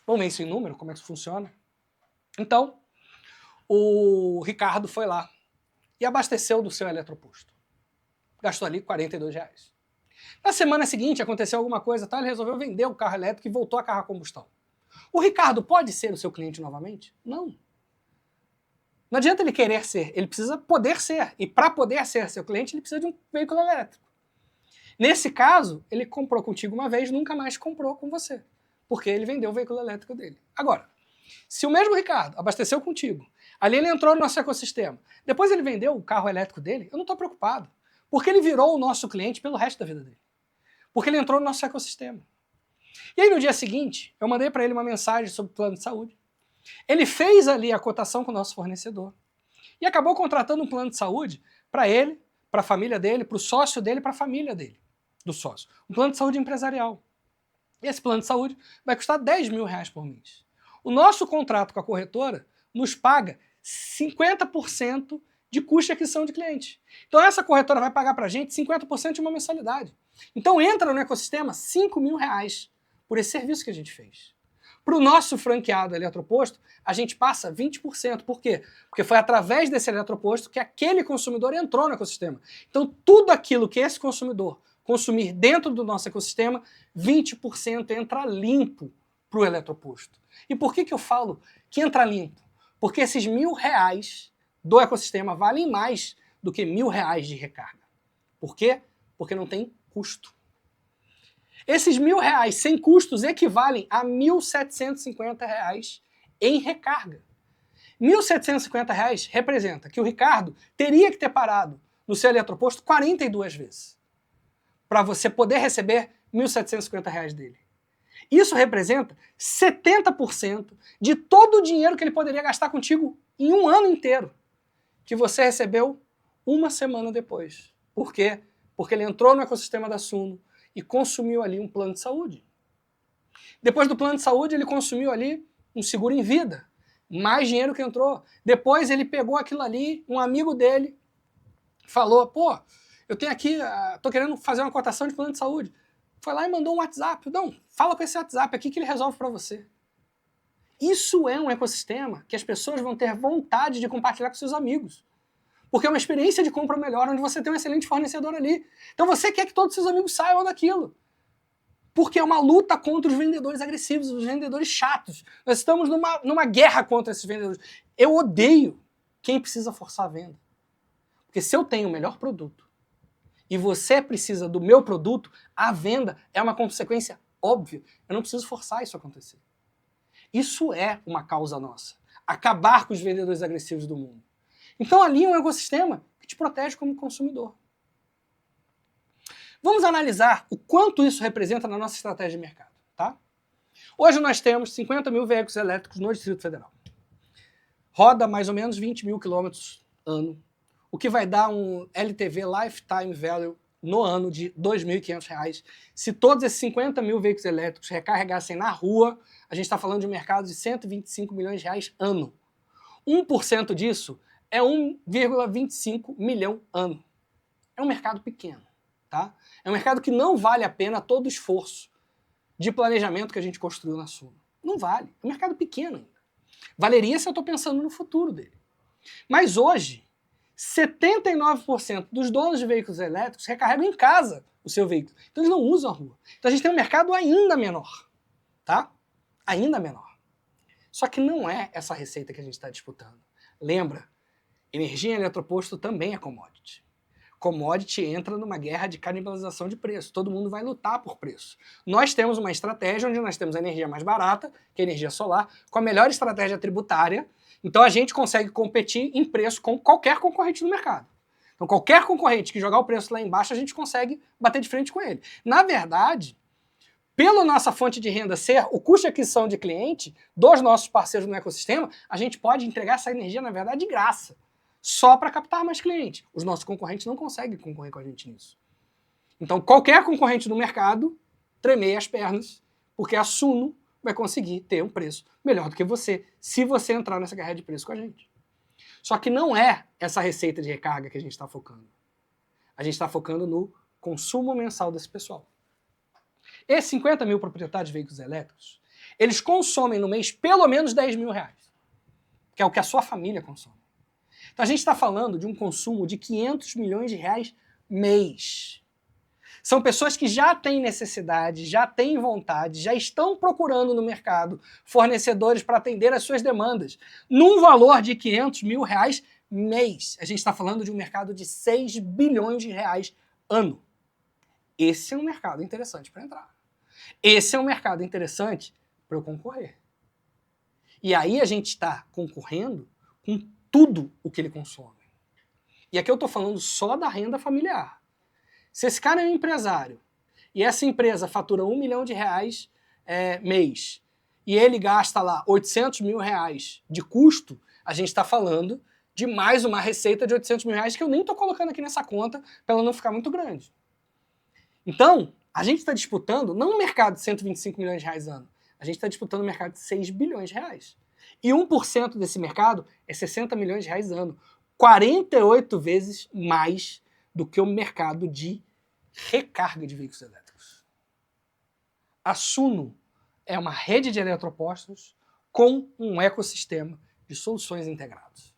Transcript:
Vamos ver isso em número, como é que isso funciona? Então, o Ricardo foi lá e abasteceu do seu eletroposto. Gastou ali R$ 42. Na semana seguinte aconteceu alguma coisa, ele resolveu vender o carro elétrico e voltou a carro a combustão. O Ricardo pode ser o seu cliente novamente? Não. Não adianta ele querer ser, ele precisa poder ser. E para poder ser seu cliente, ele precisa de um veículo elétrico. Nesse caso, ele comprou contigo uma vez, nunca mais comprou com você. Porque ele vendeu o veículo elétrico dele. Agora, se o mesmo Ricardo abasteceu contigo, ali ele entrou no nosso ecossistema, depois ele vendeu o carro elétrico dele, eu não estou preocupado. Porque ele virou o nosso cliente pelo resto da vida dele. Porque ele entrou no nosso ecossistema. E aí no dia seguinte, eu mandei para ele uma mensagem sobre o plano de saúde. Ele fez ali a cotação com o nosso fornecedor. E acabou contratando um plano de saúde para ele, para a família dele, para o sócio dele, para a família dele, do sócio. Um plano de saúde empresarial. E esse plano de saúde vai custar R$ 10.000 por mês. O nosso contrato com a corretora nos paga 50% de custo de aquisição de cliente. Então essa corretora vai pagar para a gente 50% de uma mensalidade. Então entra no ecossistema R$ 5.000 por esse serviço que a gente fez. Para o nosso franqueado eletroposto, a gente passa 20%. Por quê? Porque foi através desse eletroposto que aquele consumidor entrou no ecossistema. Então tudo aquilo que esse consumidor consumir dentro do nosso ecossistema, 20% entra limpo para o eletroposto. E por que eu falo que entra limpo? Porque esses R$ 1.000 do ecossistema valem mais do que R$ 1.000 de recarga. Por quê? Porque não tem custo. Esses R$ 1.000 sem custos equivalem a R$ 1.750 em recarga. R$ 1.750 representa que o Ricardo teria que ter parado no seu eletroposto 42 vezes para você poder receber R$ 1.750 dele. Isso representa 70% de todo o dinheiro que ele poderia gastar contigo em um ano inteiro, que você recebeu uma semana depois. Por quê? Porque ele entrou no ecossistema da Suno e consumiu ali um plano de saúde. Depois do plano de saúde, ele consumiu ali um seguro em vida, mais dinheiro que entrou. Depois ele pegou aquilo ali, um amigo dele falou, pô, eu tenho aqui, tô querendo fazer uma cotação de plano de saúde. Foi lá e mandou um WhatsApp. Não, fala com esse WhatsApp aqui que ele resolve para você. Isso é um ecossistema que as pessoas vão ter vontade de compartilhar com seus amigos. Porque é uma experiência de compra melhor, onde você tem um excelente fornecedor ali. Então você quer que todos os seus amigos saibam daquilo. Porque é uma luta contra os vendedores agressivos, os vendedores chatos. Nós estamos numa guerra contra esses vendedores. Eu odeio quem precisa forçar a venda. Porque se eu tenho o melhor produto e você precisa do meu produto, a venda é uma consequência óbvia. Eu não preciso forçar isso a acontecer. Isso é uma causa nossa. Acabar com os vendedores agressivos do mundo. Então ali é um ecossistema que te protege como consumidor. Vamos analisar o quanto isso representa na nossa estratégia de mercado. Tá? Hoje nós temos 50 mil veículos elétricos no Distrito Federal. Roda mais ou menos 20 mil quilômetros ano, o que vai dar um LTV Lifetime Value no ano de R$ 2.500. Se todos esses 50 mil veículos elétricos recarregassem na rua, a gente está falando de um mercado de 125 milhões de reais ano. 1% disso é 1,25 milhão ano. É um mercado pequeno. Tá? É um mercado que não vale a pena todo o esforço de planejamento que a gente construiu na Suno. Não vale. É um mercado pequeno ainda. Valeria se eu estou pensando no futuro dele. Mas hoje, 79% dos donos de veículos elétricos recarregam em casa o seu veículo. Então eles não usam a rua. Então a gente tem um mercado ainda menor. Tá? Ainda menor. Só que não é essa receita que a gente está disputando. Lembra, energia em eletroposto também é commodity. Commodity entra numa guerra de canibalização de preço. Todo mundo vai lutar por preço. Nós temos uma estratégia onde nós temos a energia mais barata, que é a energia solar, com a melhor estratégia tributária. Então a gente consegue competir em preço com qualquer concorrente no mercado. Então qualquer concorrente que jogar o preço lá embaixo, a gente consegue bater de frente com ele. Na verdade, pela nossa fonte de renda ser o custo de aquisição de cliente dos nossos parceiros no ecossistema, a gente pode entregar essa energia, na verdade, de graça. Só para captar mais cliente. Os nossos concorrentes não conseguem concorrer com a gente nisso. Então, qualquer concorrente no mercado tremeia as pernas, porque a Suno vai conseguir ter um preço melhor do que você, se você entrar nessa guerra de preço com a gente. Só que não é essa receita de recarga que a gente está focando. A gente está focando no consumo mensal desse pessoal. Esses 50 mil proprietários de veículos elétricos, eles consomem no mês pelo menos 10 mil reais, que é o que a sua família consome. Então a gente está falando de um consumo de 500 milhões de reais mês. São pessoas que já têm necessidade, já têm vontade, já estão procurando no mercado fornecedores para atender às suas demandas, num valor de 500 mil reais mês. A gente está falando de um mercado de 6 bilhões de reais ano. Esse é um mercado interessante para entrar. Esse é um mercado interessante para eu concorrer. E aí a gente está concorrendo com tudo o que ele consome. E aqui eu estou falando só da renda familiar. Se esse cara é um empresário e essa empresa fatura 1 milhão de reais mês e ele gasta lá 800 mil reais de custo, a gente está falando de mais uma receita de 800 mil reais que eu nem estou colocando aqui nessa conta para ela não ficar muito grande. Então, a gente está disputando não um mercado de 125 milhões de reais ano, a gente está disputando um mercado de 6 bilhões de reais. E 1% desse mercado é 60 milhões de reais ano. 48 vezes mais do que o mercado de recarga de veículos elétricos. A Suno é uma rede de eletropostos com um ecossistema de soluções integrados.